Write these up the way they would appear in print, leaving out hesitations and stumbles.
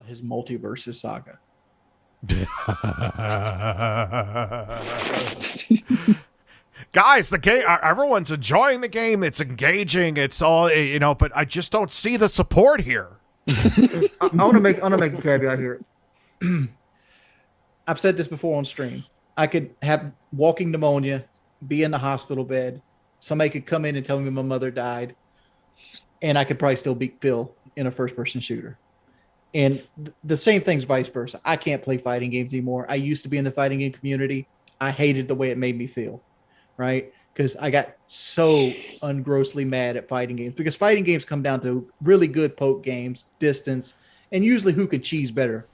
his multiverses saga. Guys, the game, everyone's enjoying the game. It's engaging. It's all, but I just don't see the support here. I want to make a caveat here. I've said this before on stream. I could have walking pneumonia, be in the hospital bed. Somebody could come in and tell me my mother died, and I could probably still beat Phil in a first-person shooter. And the same thing's vice versa. I can't play fighting games anymore. I used to be in the fighting game community. I hated the way it made me feel, right? Because I got so ungrossly mad at fighting games, because fighting games come down to really good poke games, distance, and usually who can cheese better.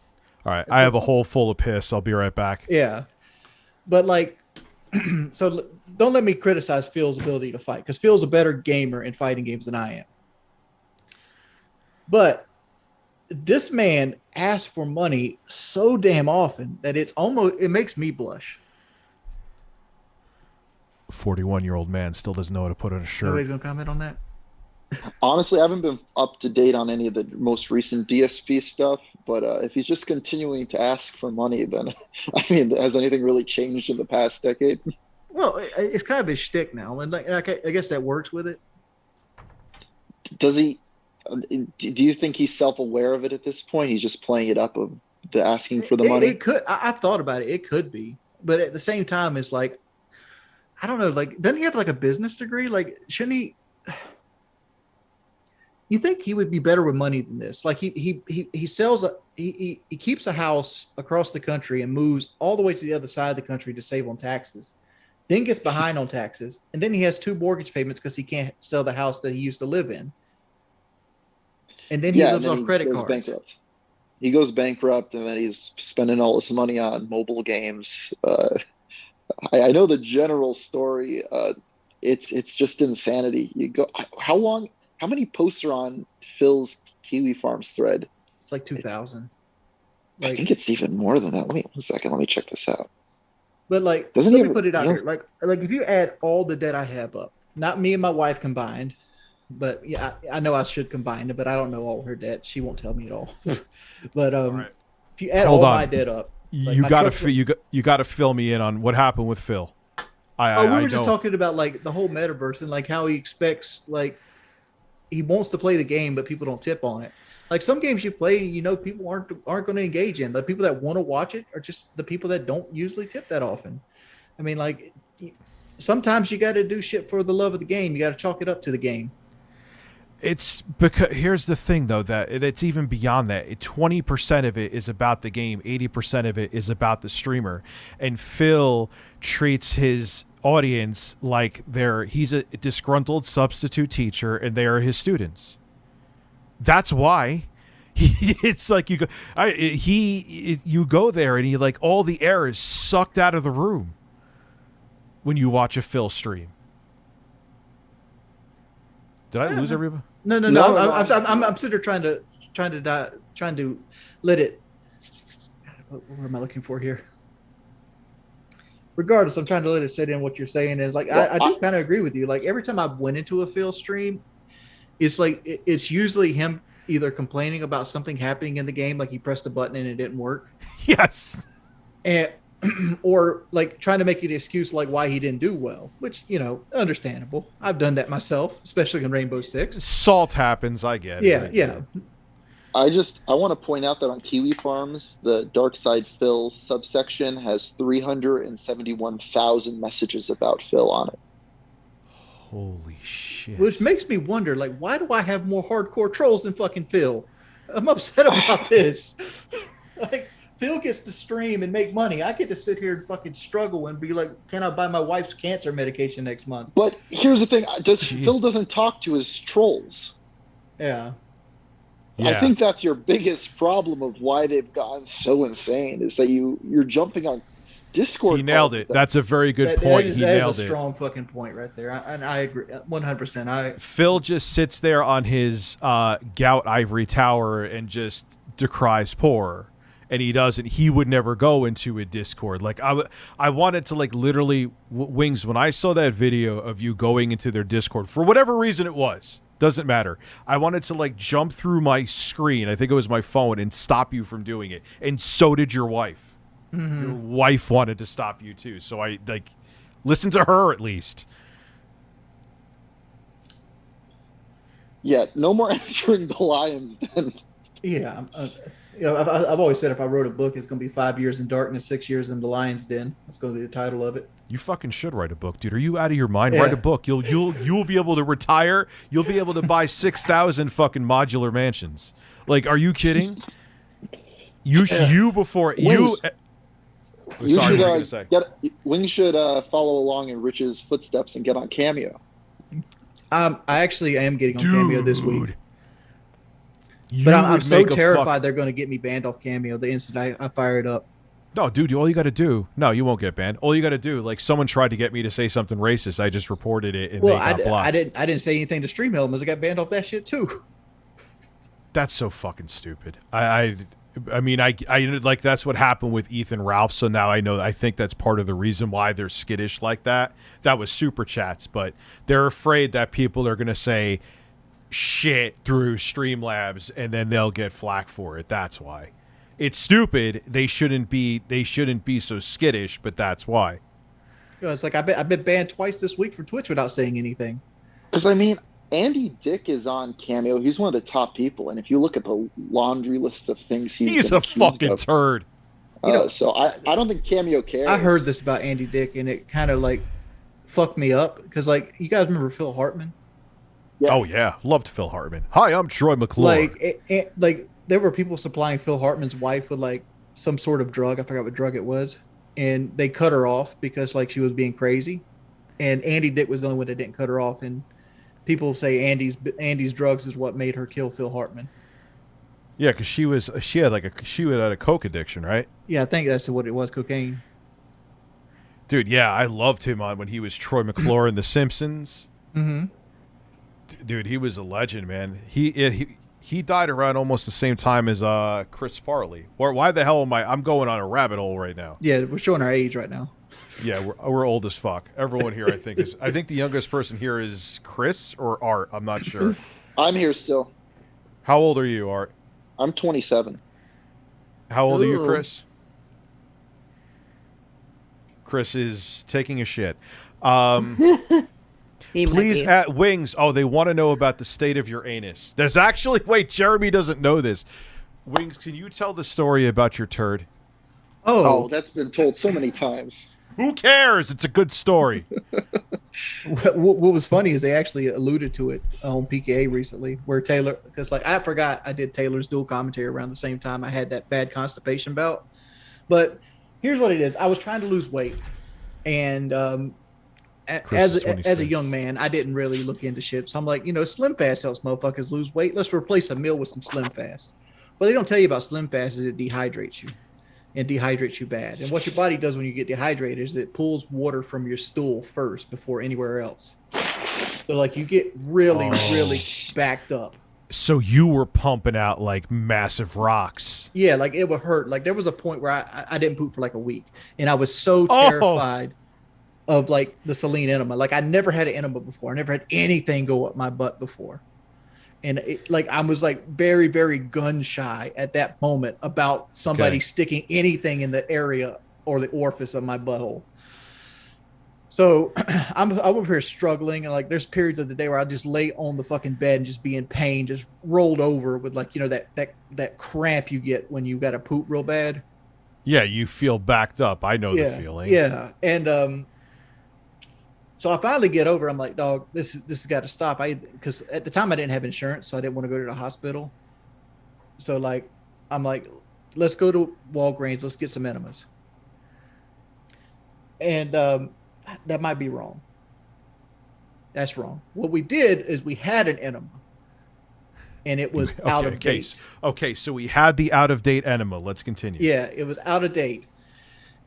All right, I have a hole full of piss. I'll be right back. Yeah. But like, so don't let me criticize Phil's ability to fight, because Phil's a better gamer in fighting games than I am. But this man asks for money so damn often that it makes me blush. 41-year-old man still doesn't know how to put on a shirt. Nobody's gonna comment on that. Honestly, I haven't been up to date on any of the most recent DSP stuff, but if he's just continuing to ask for money, then I mean, has anything really changed in the past decade? Well, it's kind of his shtick now, and I guess that works with it. Does he? Do you think he's self-aware of it at this point? He's just playing it up of the asking for the money. It could. I've thought about it. It could be, but at the same time, it's like, I don't know. Like, doesn't he have like a business degree? Like, shouldn't he? You think he would be better with money than this? Like, he sells he keeps a house across the country and moves all the way to the other side of the country to save on taxes, then gets behind on taxes, and then he has 2 mortgage payments because he can't sell the house that he used to live in. And then he lives on credit cards. Bankrupt. He goes bankrupt, and then he's spending all this money on mobile games. I know the general story. It's just insanity. You go. How many posts are on Phil's Kiwi Farms thread? It's like 2,000. I think it's even more than that. Wait 1 second. Let me check this out. But like, let me put it out here. Like if you add all the debt I have up, not me and my wife combined, but yeah, I know I should combine it, but I don't know all her debt. She won't tell me at all. But right. If you add all my debt up, like you got to fill me in on what happened with Phil. We were just talking about like the whole metaverse and like how he expects, like, he wants to play the game, but people don't tip on it. Like some games you play, people aren't going to engage in. The people that want to watch it are just the people that don't usually tip that often. I mean, like, sometimes you got to do shit for the love of the game. You got to chalk it up to the game. It's because here's the thing, though, that it's even beyond that. 20% of it is about the game. 80% of it is about the streamer. And Phil treats his audience like he's a disgruntled substitute teacher and they are his students. That's why it's like you go there and he, like, all the air is sucked out of the room when you watch a Phil stream. Did I lose everybody? No. I'm sitting there trying to let it. What am I looking for here? Regardless, I'm trying to let it sit in what you're saying. Is like, I do kind of agree with you. Like, every time I went into a Phil stream, it's like it's usually him either complaining about something happening in the game, like he pressed a button and it didn't work. Yes. And or like trying to make an excuse like why he didn't do well, which, understandable. I've done that myself, especially in Rainbow Six. Salt happens, I get it. Yeah. I want to point out that on Kiwi Farms, the Dark Side Phil subsection has 371,000 messages about Phil on it. Holy shit. Which makes me wonder, like, why do I have more hardcore trolls than fucking Phil? I'm upset about this. Like, Phil gets to stream and make money. I get to sit here and fucking struggle and be like, can I buy my wife's cancer medication next month? But here's the thing. Phil doesn't talk to his trolls. Yeah. I think that's your biggest problem of why they've gone so insane, is that you're jumping on Discord. He nailed it. That's a very good point. He nailed it. That is a strong fucking point right there. And I agree 100%. Phil just sits there on his gout ivory tower and just decries poor. And he doesn't. He would never go into a Discord. Like, I wanted to, like, literally, Wings, when I saw that video of you going into their Discord, for whatever reason it was, Doesn't matter. I wanted to like jump through my screen. I think it was my phone and stop you from doing it. And so did your wife. Mm-hmm. Your wife wanted to stop you too. So I like listen to her at least. Yeah, no more entering the Lions Den. Yeah, I've always said if I wrote a book, it's going to be 5 years in darkness, 6 years in the Lion's Den. That's going to be the title of it. You fucking should write a book, dude. Are you out of your mind? Yeah. Write a book. You'll be able to retire. You'll be able to buy 6,000 fucking modular mansions. Like, are you kidding? Wings should follow along in Rich's footsteps and get on Cameo. I actually am getting on Cameo this week. You But I'm would so make a terrified they're going to get me banned off Cameo the instant I fire it up. No, dude, all you got to do. No, you won't get banned. All you got to do, like someone tried to get me to say something racist. I just reported it and they got blocked. I didn't say anything to Stream Elements. I got banned off that shit too. That's so fucking stupid. I mean, I like that's what happened with Ethan Ralph. So now I think that's part of the reason why they're skittish like that. That was super chats, but they're afraid that people are going to say shit through Streamlabs and then they'll get flack for it. That's why. It's stupid. They shouldn't be so skittish, but that's why. It's like I've been banned twice this week from Twitch without saying anything. Because I mean, Andy Dick is on Cameo. He's one of the top people, and if you look at the laundry list of things he's a fucking turd. So I don't think Cameo cares. I heard this about Andy Dick, and it kind of like fucked me up because like you guys remember Phil Hartman? Yeah. Oh yeah, loved Phil Hartman. Hi, I'm Troy McClure. Like there were people supplying Phil Hartman's wife with like some sort of drug. I forgot what drug it was, and they cut her off because like she was being crazy, and Andy Dick was the only one that didn't cut her off. And people say Andy's drugs is what made her kill Phil Hartman. Yeah, because she had a coke addiction, right? Yeah, I think that's what it was, cocaine. Dude, yeah, I loved him on when he was Troy McClure in The Simpsons. Mm-hmm. Dude, he was a legend, man. He died around almost the same time as Chris Farley. Or why the hell am I'm going on a rabbit hole right now? Yeah, we're showing our age right now. Yeah, we're old as fuck. Everyone here, I think the youngest person here is Chris or Art. I'm not sure. I'm here still. How old are you, Art? I'm 27. How old are you, Chris? Chris is taking a shit. Please at Wings. Oh, they want to know about the state of your anus. There's actually Jeremy doesn't know this. Wings, can you tell the story about your turd? Oh, that's been told so many times. Who cares? It's a good story. What was funny is they actually alluded to it on PKA recently, where Taylor, because like I forgot I did Taylor's dual commentary around the same time I had that bad constipation bout. But here's what it is: I was trying to lose weight, and as a young man, I didn't really look into shit. So I'm like, Slim Fast helps motherfuckers lose weight. Let's replace a meal with some Slim Fast. What they don't tell you about Slim Fast is it dehydrates you. And dehydrates you bad. And what your body does when you get dehydrated is it pulls water from your stool first before anywhere else. So like you get really backed up. So you were pumping out like massive rocks. Yeah, like it would hurt. Like there was a point where I didn't poop for like a week, and I was so terrified of like the saline enema. Like I never had an enema before. I never had anything go up my butt before. And I was like very, very gun shy at that moment about somebody sticking anything in the area or the orifice of my butthole. So I'm over here struggling, and like there's periods of the day where I just lay on the fucking bed and just be in pain, just rolled over with like that cramp you get when you got to poop real bad. Yeah, you feel backed up. I know the feeling. Yeah, and so I finally get over. I'm like, dog, this has got to stop. Because at the time I didn't have insurance, so I didn't want to go to the hospital. So like, I'm like, let's go to Walgreens. Let's get some enemas. And that might be wrong. That's wrong. What we did is we had an enema, and it was out of date. Okay, so we had the out of date enema. Let's continue. Yeah, it was out of date,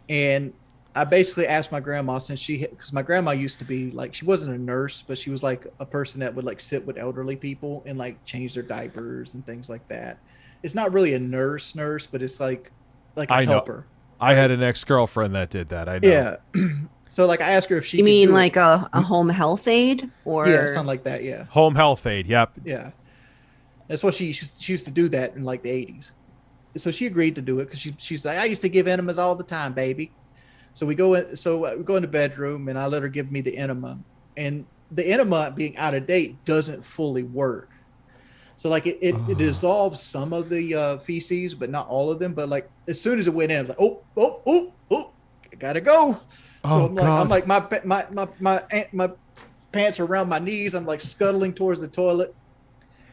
and I basically asked my grandma, because my grandma used to be like, she wasn't a nurse, but she was like a person that would like sit with elderly people and like change their diapers and things like that. It's not really a nurse, but it's like a helper. I had an ex-girlfriend that did that. I know. Yeah. So like I asked her if she You could mean do it. like a home health aid Yeah, something or like that. Yeah, Home health aid. Yep. yeah. That's what she used to do that in like the 80s. So she agreed to do it because she's like, I used to give enemas all the time, baby. So we go in. So we go in the bedroom, and I let her give me the enema, and the enema being out of date doesn't fully work. So like it dissolves some of the feces, but not all of them. But like as soon as it went in, I was like, oh, I gotta go. So Oh, God. I'm like my pants are around my knees. I'm like scuttling towards the toilet,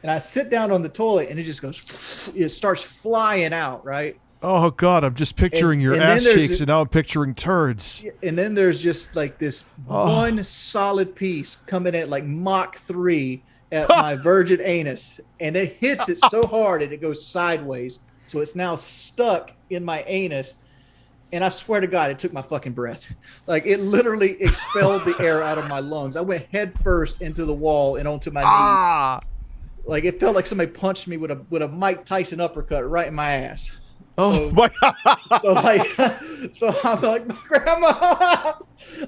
and I sit down on the toilet, and it just goes, it starts flying out, right? Oh, God. I'm just picturing your and then ass there's cheeks, and now I'm picturing turds. And then there's just like this one solid piece coming at like Mach 3 at my virgin anus, and it hits it so hard and it goes sideways, so it's now stuck in my anus. And I swear to God, it took my fucking breath. Like it literally expelled the air out of my lungs. I went head first into the wall and onto my knee. Like it felt like somebody punched me with a Mike Tyson uppercut right in my ass. Oh, my God. So I'm like, Grandma,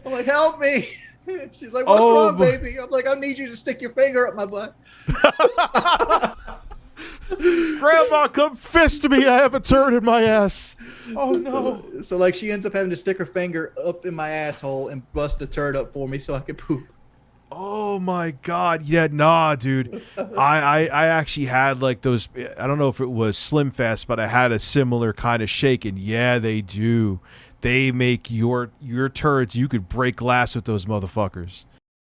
I'm like, help me. She's like, what's wrong, baby? I'm like, I need you to stick your finger up my butt. Grandma, come fist me. I have a turd in my ass. Oh, no. So like she ends up having to stick her finger up in my asshole and bust the turd up for me so I could poop. Oh my God. Yeah, nah, dude. I actually had like those, I don't know if it was Slim Fast, but I had a similar kind of shake, and yeah, they do. They make your turds, you could break glass with those motherfuckers.